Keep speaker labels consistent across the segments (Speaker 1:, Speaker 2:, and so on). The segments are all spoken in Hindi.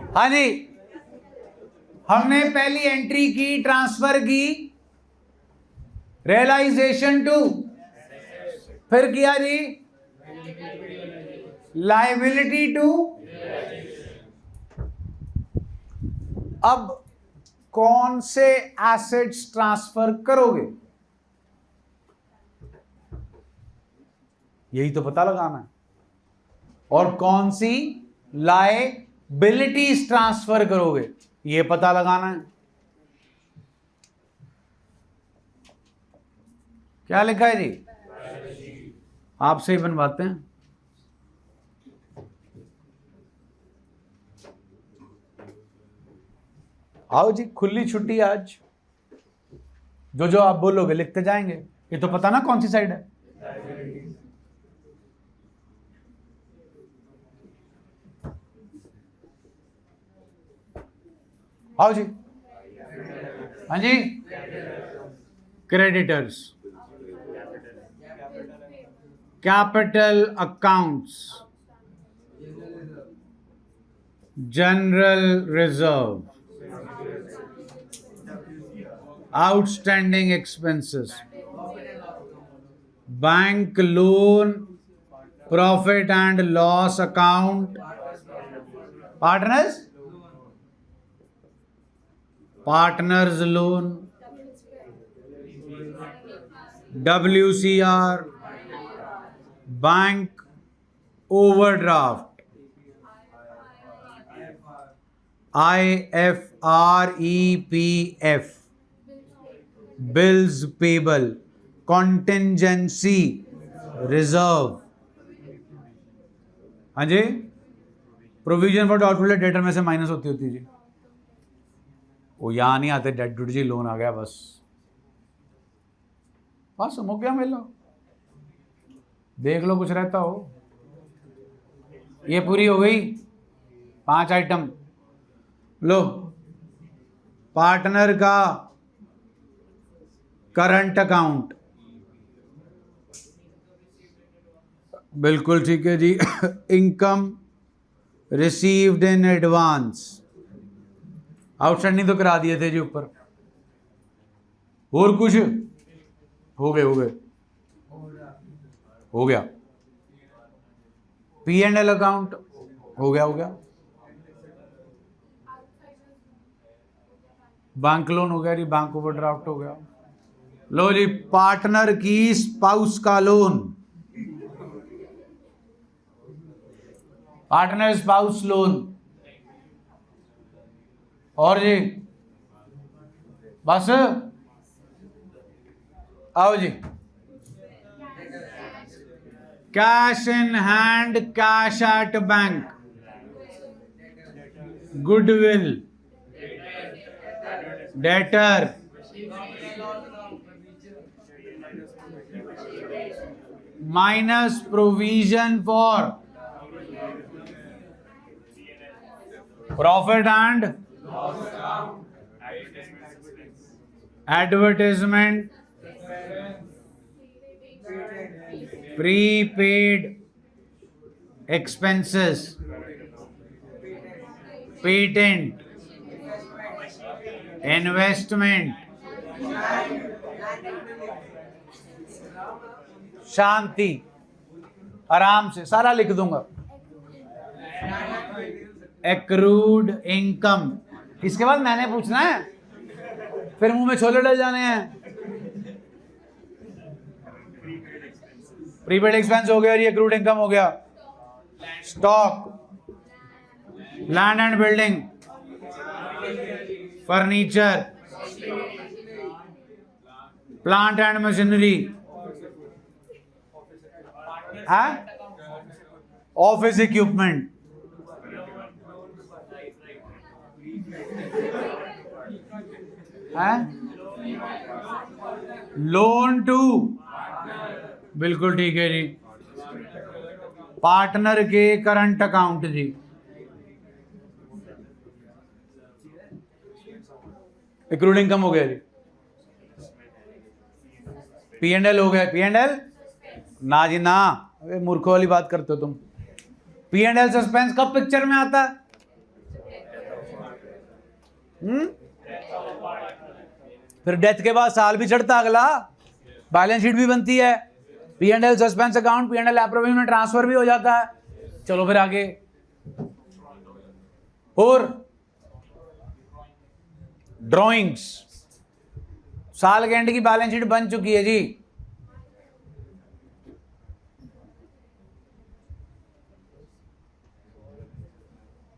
Speaker 1: हाँ जी, हमने पहली एंट्री की, ट्रांसफर की रियलाइजेशन टू, फिर किया जी लायबिलिटी टू। अब कौन से एसेट्स ट्रांसफर करोगे, यही तो पता लगाना है। और कौन सी लायबिलिटीज ट्रांसफर करोगे, ये पता लगाना है। क्या लिखा है जी? आपसे ही बनवाते हैं। आओ जी, खुली छुट्टी आज, जो जो आप बोलोगे लिखते जाएंगे। ये तो पता ना कौन सी साइड है। आओ जी। हाँ जी, creditors, capital accounts, general reserve, outstanding expenses, bank loan, profit and loss account, partners loan, WCR, bank overdraft, IFREPF, bills payable, contingency reserve. हाँ जी, प्रोविजन फॉर डाउटफुल डेटर में से माइनस होती है जी। वो यहां नहीं आते, डेट जी, लोन आ गया बस हो गया। मिल लो, देख लो कुछ रहता हो। ये पूरी हो गई 5 आइटम। लो, पार्टनर का करंट अकाउंट, बिल्कुल ठीक है जी। Income received in advance, outstanding तो करा दिए थे जी ऊपर। और कुछ हो गए हो गया। P&L अकाउंट हो गया। बैंक लोन हो गया जी, बैंक ओवरड्राफ्ट हो गया। लो जी, पार्टनर की स्पाउस का लोन, पार्टनर स्पाउस लोन। और जी बस, आओ जी। Cash in hand, cash at bank, goodwill, debtor, minus provision for profit and advertisement, prepaid expenses, patent, investment, शांति। आराम से सारा लिख दूंगा। एक्रूड इनकम, इसके बाद मैंने पूछना है, फिर मुंह में छोले डल जाने हैं। प्रीपेड एक्सपेंस हो गया, ये एक्रूड इनकम हो गया। Stock, land and building, furniture, plant and machinery, office equipment, loan to, बिल्कुल ठीक है जी। पार्टनर के करंट अकाउंट जी, एक्रूड इनकम हो गया जी। P&L हो गया। P&L ना जी ना, अरे मूर्खों वाली बात करते हो तुम। P&L सस्पेंस कब पिक्चर में आता है? फिर डेथ के बाद साल भी चढ़ता अगला, बैलेंस शीट भी बनती है, P&L suspense account, P&L approval में ट्रांसफर भी हो जाता है। चलो फिर आगे, और ड्रॉइंग्स, साल के एंड की बैलेंस शीट बन चुकी है जी।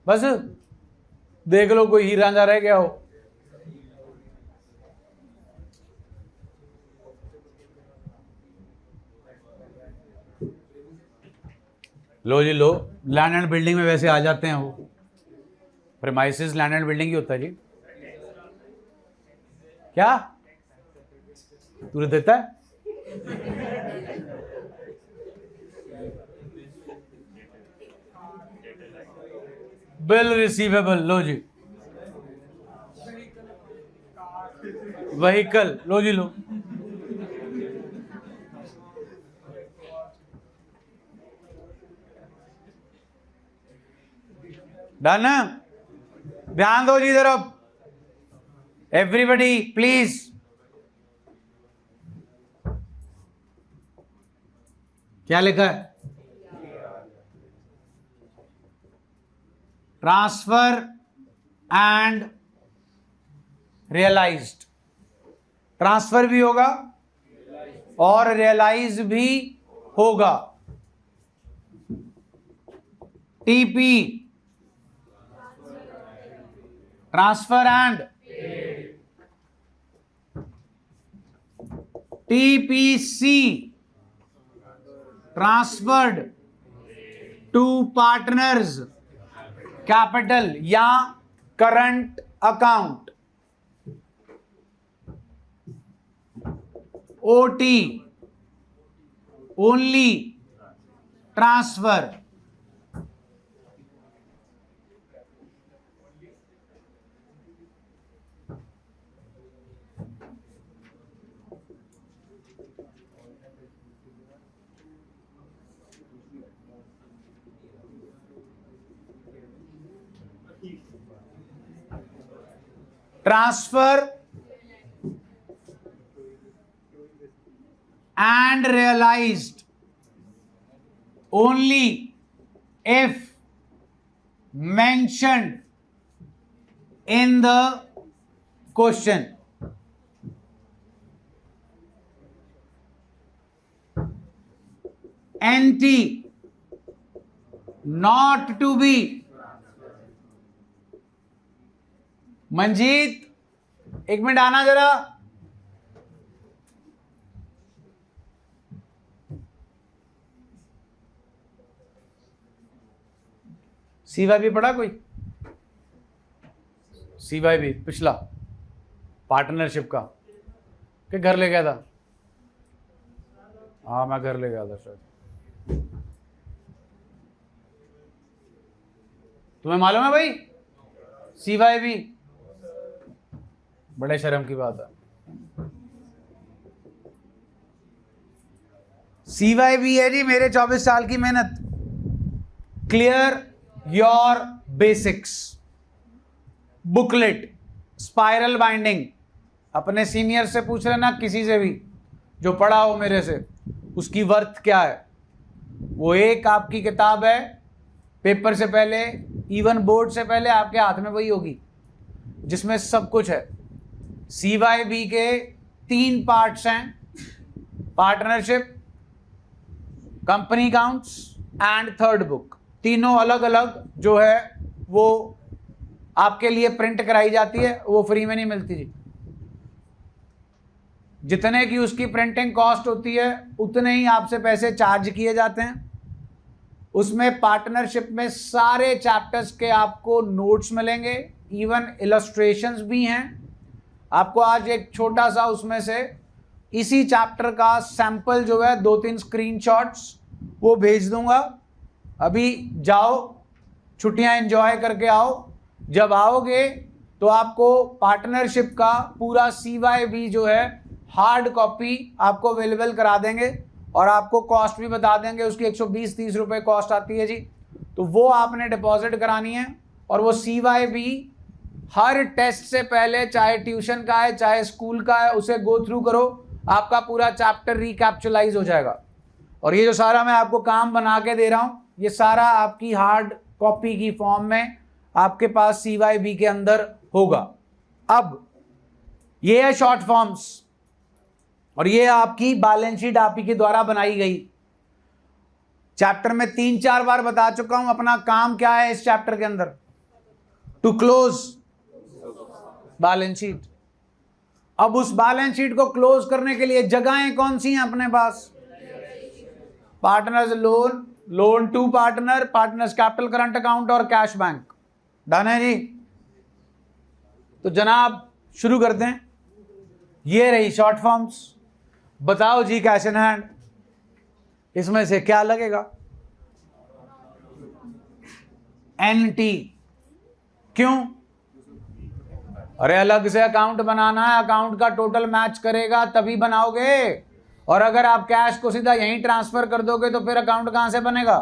Speaker 1: बस देख लो कोई हीरा रांझा रह गया हो। लो जी लो, लैंड एंड बिल्डिंग में वैसे आ जाते हैं वो, प्रेमाइसिस लैंड एंड बिल्डिंग ही होता है जी। क्या तू देता है? बिल रिसीवेबल, लो जी। व्हीकल, लो जी लो। डन, ध्यान दो जी तरफ, एवरीबडी प्लीज। क्या लिखा है? Transfer and realised. ट्रांसफर भी होगा और रियलाइज भी होगा। TP, transfer and, TPC, transferred to partners capital या current account. OT, only transfer. Transfer and realized only if mentioned in the question. NT, not to be। Manjeet एक मिनट आना जरा। CYB पढ़ा कोई? CYB पिछला पार्टनरशिप का कि घर ले गया था? हाँ मैं घर ले गया था शायद। तुम्हें मालूम है भाई CYB? बड़े शर्म की बात है। CYB है जी मेरे 24 साल की मेहनत। Clear your basics, booklet, spiral binding. अपने सीनियर से पूछ लेना, किसी से भी जो पढ़ा हो मेरे से, उसकी वर्थ क्या है। वो एक आपकी किताब है, पेपर से पहले, इवन बोर्ड से पहले आपके हाथ में वही होगी जिसमें सब कुछ है। CYB के 3 पार्ट्स हैं, partnership, company accounts and third book. तीनों अलग अलग जो है वो आपके लिए प्रिंट कराई जाती है, वो फ्री में नहीं मिलती जी। जितने की उसकी प्रिंटिंग कॉस्ट होती है उतने ही आपसे पैसे चार्ज किए जाते हैं। उसमें पार्टनरशिप में सारे चैप्टर्स के आपको नोट्स मिलेंगे, इवन इलस्ट्रेशंस भी हैं। आपको आज एक छोटा सा उसमें से इसी चैप्टर का सैंपल जो है 2-3 स्क्रीनशॉट्स वो भेज दूंगा। अभी जाओ, छुट्टियां एंजॉय करके आओ। जब आओगे तो आपको पार्टनरशिप का पूरा CYB जो है हार्ड कॉपी आपको अवेलेबल करा देंगे और आपको कॉस्ट भी बता देंगे। उसकी 120-30 रुपये कॉस्ट आती है जी। तो वो आपने डिपॉजिट करानी है और वो CYB हर टेस्ट से पहले, चाहे ट्यूशन का है चाहे स्कूल का है, उसे गो थ्रू करो, आपका पूरा चैप्टर रिकैप्चुलाइज हो जाएगा। और ये जो सारा मैं आपको काम बना के दे रहा हूं, ये सारा आपकी हार्ड कॉपी की फॉर्म में आपके पास CYB के अंदर होगा। अब ये है शॉर्ट फॉर्म्स, और ये आपकी बैलेंस शीट आप ही के द्वारा बनाई गई। चैप्टर में 3-4 बार बता चुका हूं अपना काम क्या है इस चैप्टर के अंदर, टू क्लोज बैलेंस शीट। अब उस बैलेंस शीट को क्लोज करने के लिए जगहें कौन सी हैं अपने पास? Partners loan, loan to partner, partners capital current account और कैश बैंक। डन है जी? तो जनाब शुरू करते हैं। ये रही शॉर्ट फॉर्म्स। बताओ जी कैश इन हैंड, इसमें से क्या लगेगा? NT। क्यों? अरे अलग से अकाउंट बनाना है, अकाउंट का टोटल मैच करेगा तभी बनाओगे, और अगर आप कैश को सीधा यहीं ट्रांसफर कर दोगे तो फिर अकाउंट कहां से बनेगा?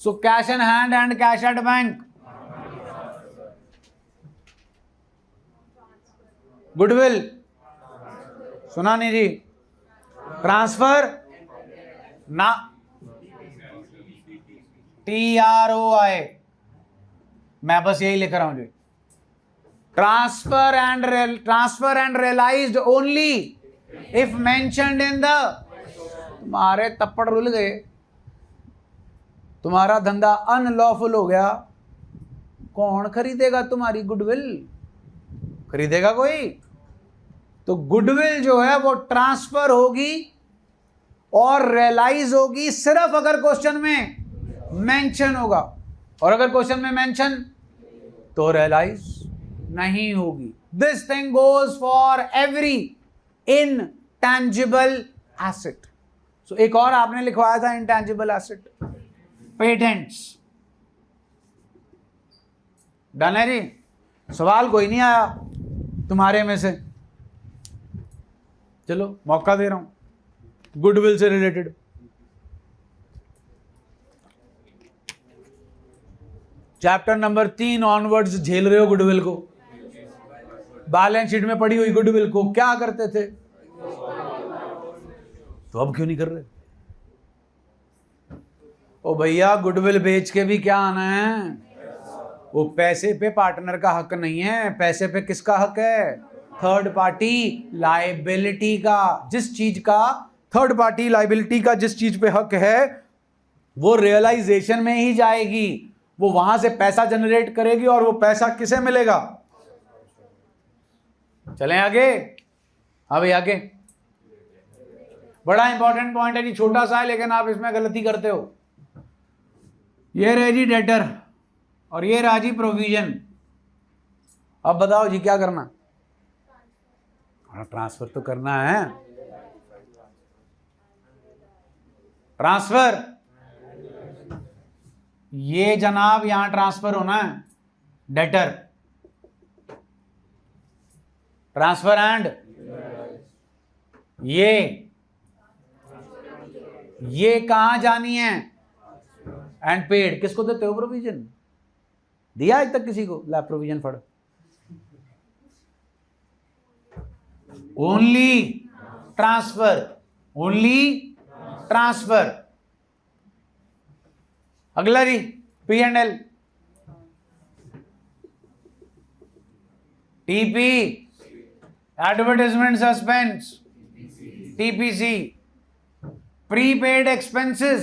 Speaker 1: So cash in hand and cash at bank. Goodwill सुना नहीं जी? ट्रांसफर ना, TROI, मैं बस यही लिख रहा हूं जी। Transfer and realized only if mentioned in the. तुम्हारे तप्पड़ रुल गए, तुम्हारा धंधा अनलॉफुल हो गया, कौन खरीदेगा तुम्हारी गुडविल? खरीदेगा कोई? तो गुडविल जो है वो ट्रांसफर होगी और रियलाइज होगी सिर्फ अगर क्वेश्चन में मेंशन होगा, और अगर क्वेश्चन में मेंशन तो रियलाइज नहीं होगी। This thing goes for every intangible asset. So एक और आपने लिखवाया था इनटैंजिबल एसेट, पेटेंट्स। डन है जी? सवाल कोई नहीं आया तुम्हारे में से, चलो मौका दे रहा हूं गुडविल से रिलेटेड। चैप्टर नंबर 3 ऑनवर्ड्स झेल रहे हो गुडविल को। बैलेंस शीट में पड़ी हुई गुडविल को क्या करते थे, तो अब क्यों नहीं कर रहे? ओ भैया, गुडविल बेच के भी क्या आना है? वो पैसे पे पार्टनर का हक नहीं है, पैसे पे किसका हक है? थर्ड पार्टी लाइबिलिटी का। जिस चीज का थर्ड पार्टी लाइबिलिटी का जिस चीज पे हक है वो रियलाइजेशन में ही जाएगी, वो वहां से पैसा जनरेट करेगी, और वो पैसा किसे मिलेगा? चलें आगे। हाँ भाई आगे। बड़ा इंपॉर्टेंट पॉइंट है जी, छोटा सा है लेकिन आप इसमें गलती करते हो। ये रहे जी डेटर और ये रहा जी प्रोविजन। अब बताओ जी क्या करना? ट्रांसफर तो करना है। ट्रांसफर, ये जनाब यहां ट्रांसफर होना है, डेटर ट्रांसफर एंड ये कहां जानी है? And paid. किसको देते हो प्रोविजन? दिया आज तक किसी को? ला प्रोविजन फड़। Only transfer, only transfer. अगला जी P&L, TP advertisement suspense, TPC prepaid expenses.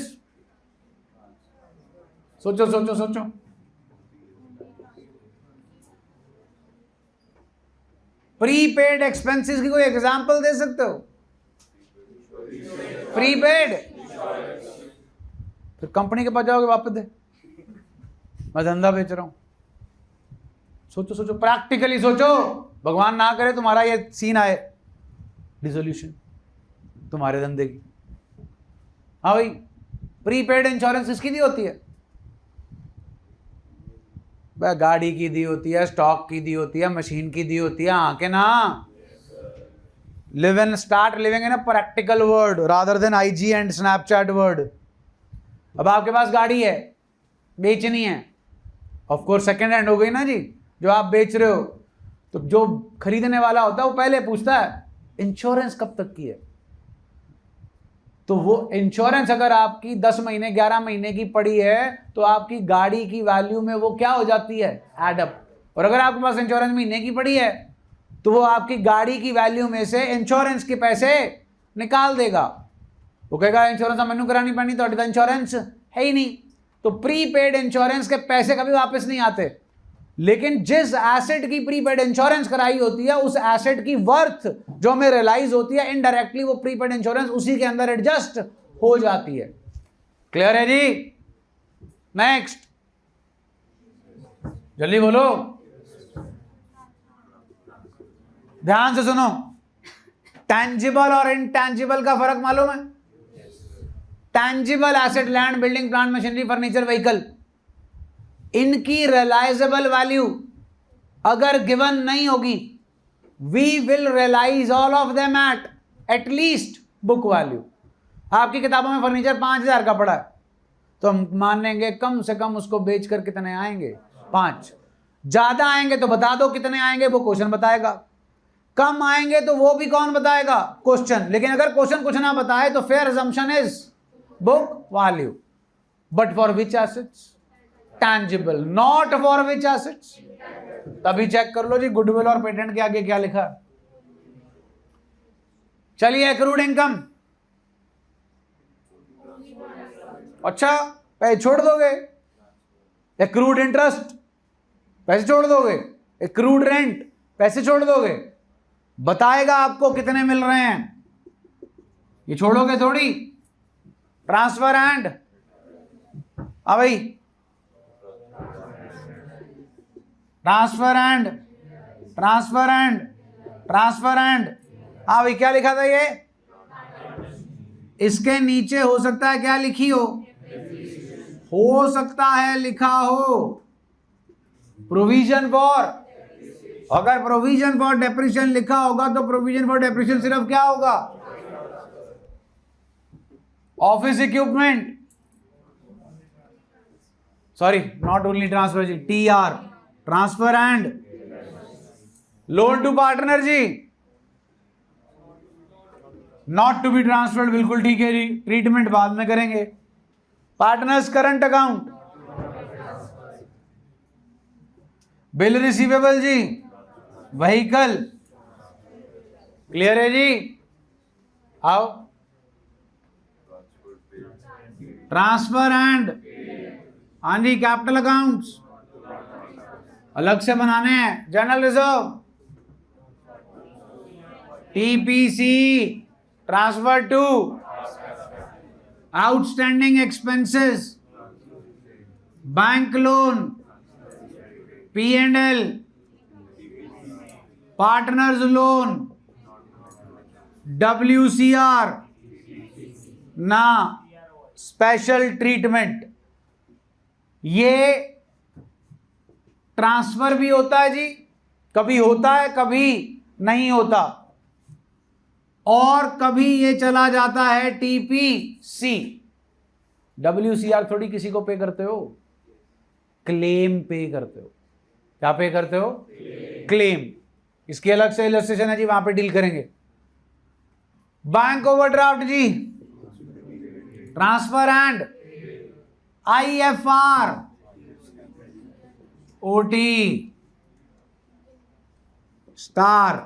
Speaker 1: सोचो सोचो सोचो। प्रीपेड एक्सपेंसेस की कोई एग्जांपल दे सकते हो? प्रीपेड, फिर कंपनी के पास जाओगे वापस दे, मैं धंधा बेच रहा हूं। सोचो सोचो, प्रैक्टिकली सोचो। भगवान ना करे तुम्हारा ये सीन आए, डिसोल्यूशन तुम्हारे धंधे की। हाँ भाई, प्रीपेड इंश्योरेंस किसकी दी होती है? गाड़ी की दी होती है, स्टॉक की दी होती है, मशीन की दी होती है। हाँ के ना? Live in, start living in a practical word rather than IG and Snapchat word. अब आपके पास गाड़ी है, बेचनी है, ऑफ कोर्स सेकेंड हैंड हो गई ना जी। जो आप बेच रहे हो, तो जो खरीदने वाला होता है वो पहले पूछता है इंश्योरेंस कब तक की है। तो वो इंश्योरेंस अगर आपकी 10 महीने 11 महीने की पड़ी है तो आपकी गाड़ी की वैल्यू में वो क्या हो जाती है, एड अप। और अगर आपके पास इंश्योरेंस महीने की पड़ी है तो वो आपकी गाड़ी की वैल्यू में से इंश्योरेंस के पैसे निकाल देगा। वो कहेगा इंश्योरेंस मैनू करानी पैनी, तो इंश्योरेंस है ही नहीं। तो प्रीपेड इंश्योरेंस के पैसे कभी वापस नहीं आते, लेकिन जिस एसेट की प्रीपेड इंश्योरेंस कराई होती है उस एसेट की वर्थ जो हमें रियलाइज होती है इनडायरेक्टली, वो प्रीपेड इंश्योरेंस उसी के अंदर एडजस्ट हो जाती है। क्लियर है जी? नेक्स्ट, जल्दी बोलो, ध्यान से सुनो। टैंजिबल और इनटैंजिबल का फर्क मालूम है? Tangible asset, land, building, plant, machinery, furniture, vehicle, इनकी रियलाइजेबल वैल्यू अगर गिवन नहीं होगी, we will realise all of them at least book value. आपकी किताबों में फर्नीचर 5,000 का पड़ा है तो हम मानेंगे कम से कम उसको बेचकर कितने आएंगे, 5। ज्यादा आएंगे तो बता दो कितने आएंगे, वो क्वेश्चन बताएगा। कम आएंगे तो वो भी कौन बताएगा, क्वेश्चन। लेकिन अगर क्वेश्चन कुछ ना बताए तो fair assumption is book value. But for which assets? Tangible. Not for which assets? तभी चेक कर लो जी गुडविल और पेटेंट के आगे क्या लिखा है। चलिए, एक्रूड इनकम। अच्छा, पैसे छोड़ दोगे? एक्रूड इंटरेस्ट पैसे छोड़ दोगे? एक्रूड रेंट पैसे छोड़ दोगे? बताएगा आपको कितने मिल रहे हैं, ये छोड़ोगे थोड़ी। ट्रांसफर एंड, भाई transfer and, transfer and, transfer and, हाँ भाई क्या लिखा था ये? इसके नीचे हो सकता है क्या लिखी हो सकता है लिखा हो प्रोविजन फॉर। अगर प्रोविजन फॉर डेप्रिसिएशन लिखा होगा तो प्रोविजन फॉर डेप्रिसिएशन सिर्फ क्या होगा, office equipment, sorry not only transfer जी, TR, transfer and loan to partner जी, नॉट टू बी ट्रांसफर्ड, बिल्कुल ठीक है जी, ट्रीटमेंट बाद में करेंगे। Partners current account, bill receivable जी, व्हीकल, क्लियर है जी? आओ, ट्रांसफर एंड, हाँ जी, कैपिटल अकाउंट्स अलग से बनाने हैं। General reserve, TPC, transfer to, outstanding expenses, bank loan, P&L, partners loan, WCR ना स्पेशल ट्रीटमेंट। ये ट्रांसफर भी होता है जी, कभी होता है कभी नहीं होता, और कभी ये चला जाता है TPC। WCR थोड़ी किसी को पे करते हो, क्लेम पे करते हो। क्या पे करते हो? क्लेम। इसकी अलग से इलस्ट्रेशन है जी, वहां पे डील करेंगे। बैंक ओवरड्राफ्ट जी, transfer and, IFR, OT, star.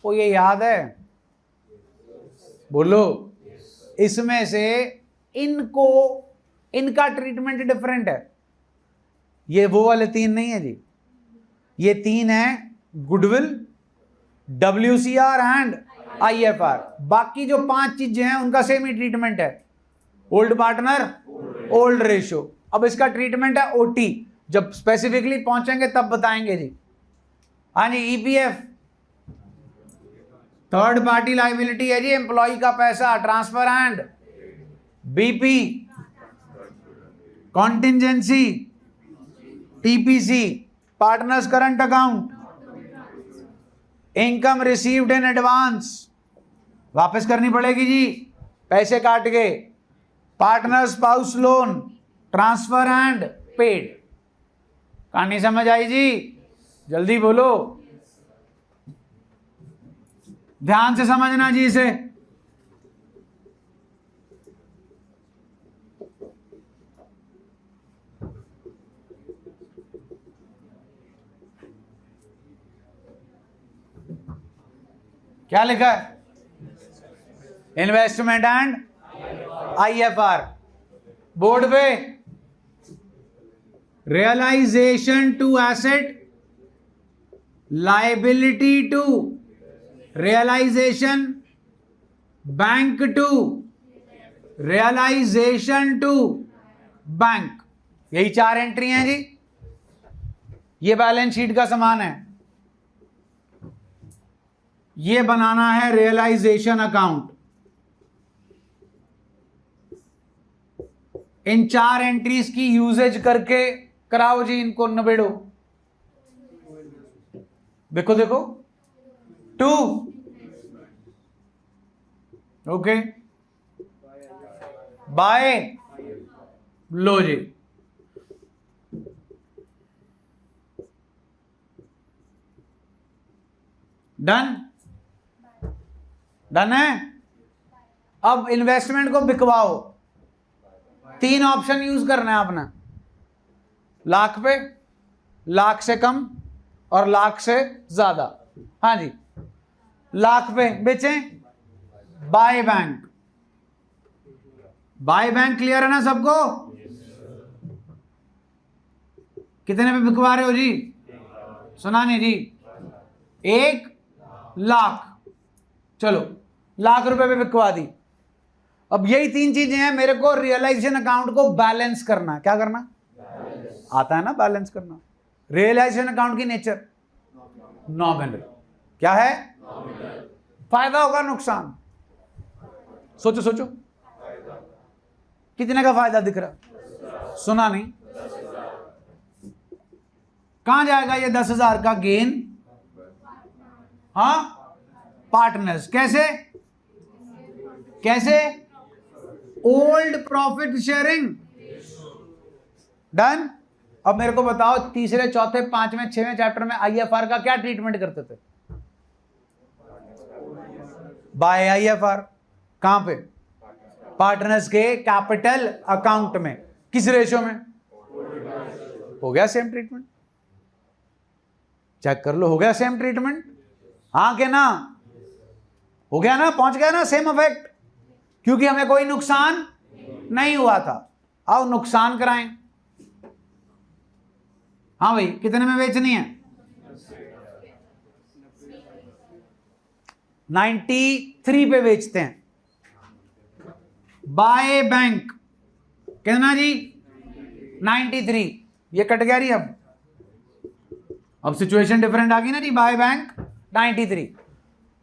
Speaker 1: वो ये याद है? बोलो। इसमें से इनका ट्रीटमेंट डिफरेंट है। ये वो वाले 3 नहीं है जी, ये 3 है गुडविल, WCR एंड IFR। बाकी जो 5 चीजें हैं उनका सेम ही ट्रीटमेंट है। Old partner, old ratio. अब इसका ट्रीटमेंट है OT, जब स्पेसिफिकली पहुंचेंगे तब बताएंगे जी। हाँ जी, EPF थर्ड पार्टी लाइबिलिटी है जी, एम्प्लॉय का पैसा, transfer and, BP कॉन्टिंजेंसी, TPC partners current account, income received in advance, वापस करनी पड़ेगी जी पैसे काट के, partner spouse loan, transfer and paid. कहानी समझ आई जी? जल्दी बोलो, ध्यान से समझना जी इसे। क्या लिखा है? Investment and IFR। बोर्ड पे realisation to asset, liability to realisation, bank to realisation to bank, यही 4 एंट्री हैं जी। ये बैलेंस शीट का सामान है, ये बनाना है रियलाइजेशन अकाउंट। इन 4 एंट्रीज की यूजेज करके कराओ जी, इनको नबेड़ो। देखो देखो 2, ओके, बाय, लो जी, डन, डन है। अब इन्वेस्टमेंट को बिकवाओ, 3 ऑप्शन यूज करना है आपने, लाख पे, लाख से कम और लाख से ज्यादा। हाँ जी, लाख पे बेचें, by bank. By bank clear है ना सबको? कितने पे बिकवा रहे हो जी? सुना नहीं जी? 1 लाख, चलो लाख रुपए पे बिकवा दी। अब यही 3 चीजें हैं, मेरे को रियलाइजेशन अकाउंट को बैलेंस करना। क्या करना? आता है ना बैलेंस करना। रियलाइजेशन अकाउंट की नेचर नॉमिनल। क्या है? फायदा होगा नुकसान? सोचो सोचो, कितने का फायदा दिख रहा? सुना नहीं? कहां जाएगा ये 10,000 का गेन? हाँ, पार्टनर्स। कैसे? कैसे? Old profit sharing. डन। अब मेरे को बताओ, तीसरे, चौथे, 5वें, 6वें चैप्टर में IFR का क्या ट्रीटमेंट करते थे? By IFR। कहां पे? पार्टनर्स के कैपिटल अकाउंट में। किस रेशियो में? हो गया सेम ट्रीटमेंट। चेक कर लो, हो गया सेम ट्रीटमेंट? हाँ के ना? हो गया ना? पहुंच गया ना सेम इफेक्ट? क्योंकि हमें कोई नुकसान नहीं हुआ था। आओ नुकसान कराएं। हाँ भाई, कितने में बेचनी है? 93 पे बेचते हैं। बाय बैंक कितना जी? 93। ये कट गया रही। अब सिचुएशन डिफरेंट आ गई ना जी। By bank 93।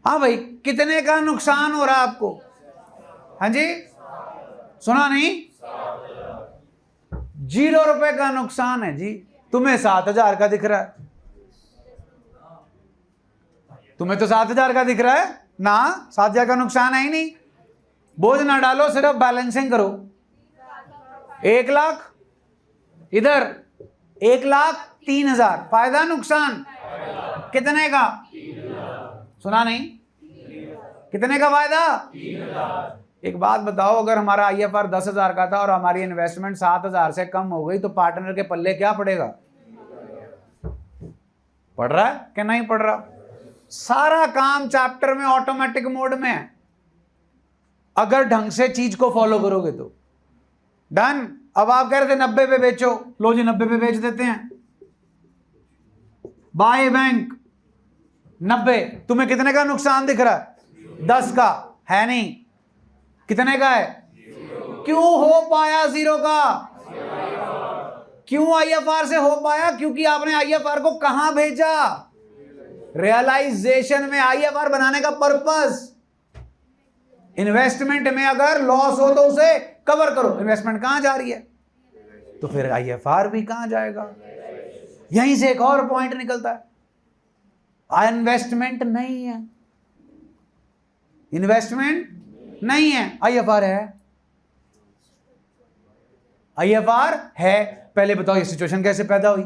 Speaker 1: हाँ भाई, कितने का नुकसान हो रहा है आपको? हाँ जी, सुना नहीं? 0 रुपए का नुकसान है जी। तुम्हें 7,000 का दिख रहा है। तुम्हें तो 7,000 का दिख रहा है ना। 7,000 का नुकसान है ही नहीं। बोझ ना डालो, सिर्फ बैलेंसिंग करो। 1 लाख इधर, 1,03,000। फायदा नुकसान कितने का? सुना नहीं? कितने का फायदा? एक बात बताओ, अगर हमारा IFR 10,000 का था और हमारी इन्वेस्टमेंट 7,000 से कम हो गई तो पार्टनर के पल्ले क्या पड़ेगा? पड़ रहा है कि नहीं पड़ रहा? सारा काम चैप्टर में ऑटोमेटिक मोड में है, अगर ढंग से चीज को फॉलो करोगे तो। डन। अब आप कह रहे थे 90 पे बेचो, लो जी 90 पे बेच देते हैं। By bank 90। तुम्हें कितने का नुकसान दिख रहा है? 10 का है नहीं। कितने का है? क्यों हो पाया 0 का? क्यों IFR से हो पाया? क्योंकि आपने IFR को कहां भेजा? रियलाइजेशन में। IFR बनाने का पर्पस, इन्वेस्टमेंट में अगर लॉस हो तो उसे कवर करो। इन्वेस्टमेंट कहां जा रही है? तो फिर IFR भी कहां जाएगा? यहीं से एक और पॉइंट निकलता है, इन्वेस्टमेंट नहीं है। इन्वेस्टमेंट नहीं है, IFR है। IFR है। पहले बताओ ये सिचुएशन कैसे पैदा हुई?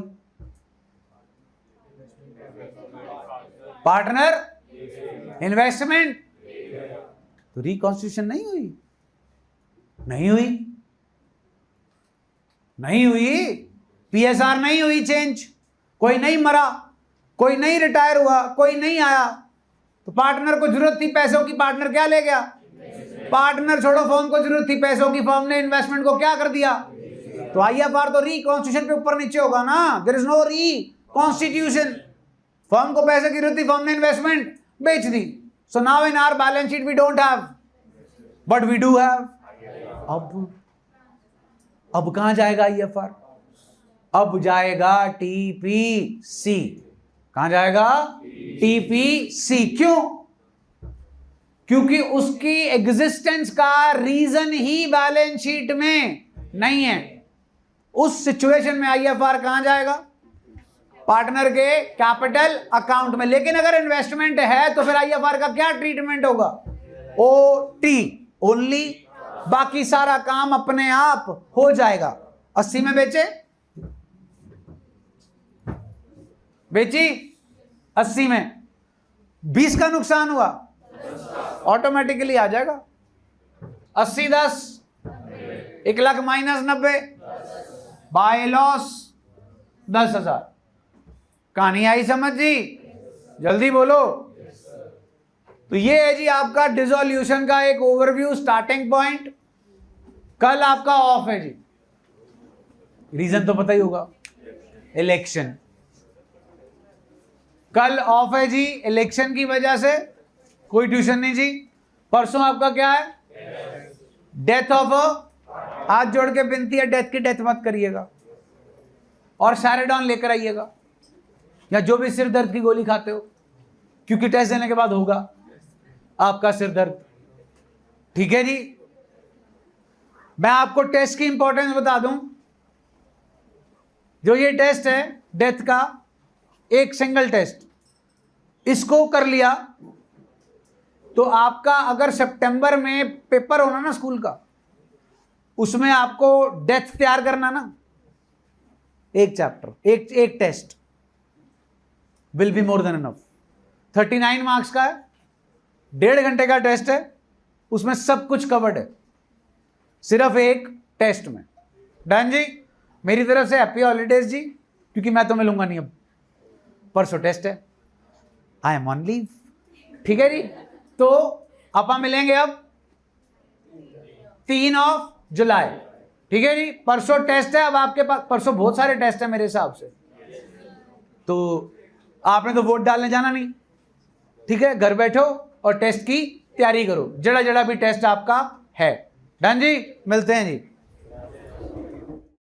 Speaker 1: Partner investment. तो रिकॉन्स्टिट्यूशन नहीं हुई, नहीं हुई, नहीं हुई, पीएसआर नहीं हुई चेंज, कोई नहीं मरा, कोई नहीं रिटायर हुआ, कोई नहीं आया, तो पार्टनर को जरूरत थी पैसों की, पार्टनर क्या ले गया? पार्टनर छोड़ो, फर्म को जरूरत थी पैसों की, फर्म ने इन्वेस्टमेंट को क्या कर दिया? तो आईएफआर तो रिकॉन्स्टिट्यूशन पे ऊपर नीचे होगा ना, there is no reconstitution. Firm को पैसे की जरूरत थी, फर्म ने इन्वेस्टमेंट बेच दी, so now in our balance sheet we don't have, but we do have. अब कहां जाएगा आईएफआर? अब जाएगा टीपीसी। कहां जाएगा? टीपीसी। क्यों? क्योंकि उसकी एग्जिस्टेंस का रीजन ही बैलेंस शीट में नहीं है। उस सिचुएशन में आईएफआर कहां जाएगा? पार्टनर के कैपिटल अकाउंट में। लेकिन अगर इन्वेस्टमेंट है तो फिर आईएफआर का क्या ट्रीटमेंट होगा? ओटी ओनली, बाकी सारा काम अपने आप हो जाएगा। 80 में बेचे, बेची 80 में, 20 का नुकसान हुआ, ऑटोमेटिकली आ जाएगा 80 10, 1 लाख माइनस 90, बाय लॉस 10,000। कहानी आई समझ जी? जल्दी बोलो। तो ये है जी आपका डिसोल्यूशन का एक ओवरव्यू, स्टार्टिंग पॉइंट। कल आपका ऑफ है जी, रीजन तो पता ही होगा, इलेक्शन। कल ऑफ है जी इलेक्शन की वजह से, कोई ट्यूशन नहीं जी। परसों आपका क्या है? डेथ ऑफ अ, हाथ जोड़ के विनती है, डेथ की डेथ मत करिएगा, और सैरेडॉन लेकर आइएगा, या जो भी सिर दर्द की गोली खाते हो, क्योंकि टेस्ट देने के बाद होगा आपका सिर दर्द। ठीक है जी। मैं आपको टेस्ट की इंपॉर्टेंस बता दूं। जो ये टेस्ट है डेथ का, एक सिंगल टेस्ट, इसको कर लिया तो आपका अगर सितंबर में पेपर होना ना स्कूल का, उसमें आपको डेथ तैयार करना ना, एक चैप्टर, एक test will be more than enough. 39 marks का है, 1.5 घंटे का टेस्ट है, उसमें सब कुछ कवर्ड है, सिर्फ एक टेस्ट में। डन जी। मेरी तरफ से हैप्पी हॉलीडेज जी, क्योंकि मैं तो मिलूंगा नहीं, अब परसों टेस्ट है, आई एम ऑन लीव। ठीक है जी। तो अपन मिलेंगे अब 3 जुलाई। ठीक है जी। परसों टेस्ट है, अब आपके पास परसों बहुत सारे टेस्ट है मेरे हिसाब से, तो आपने तो वोट डालने जाना नहीं। ठीक है, घर बैठो और टेस्ट की तैयारी करो, जड़ा जड़ा भी टेस्ट आपका है। डन जी। मिलते हैं जी।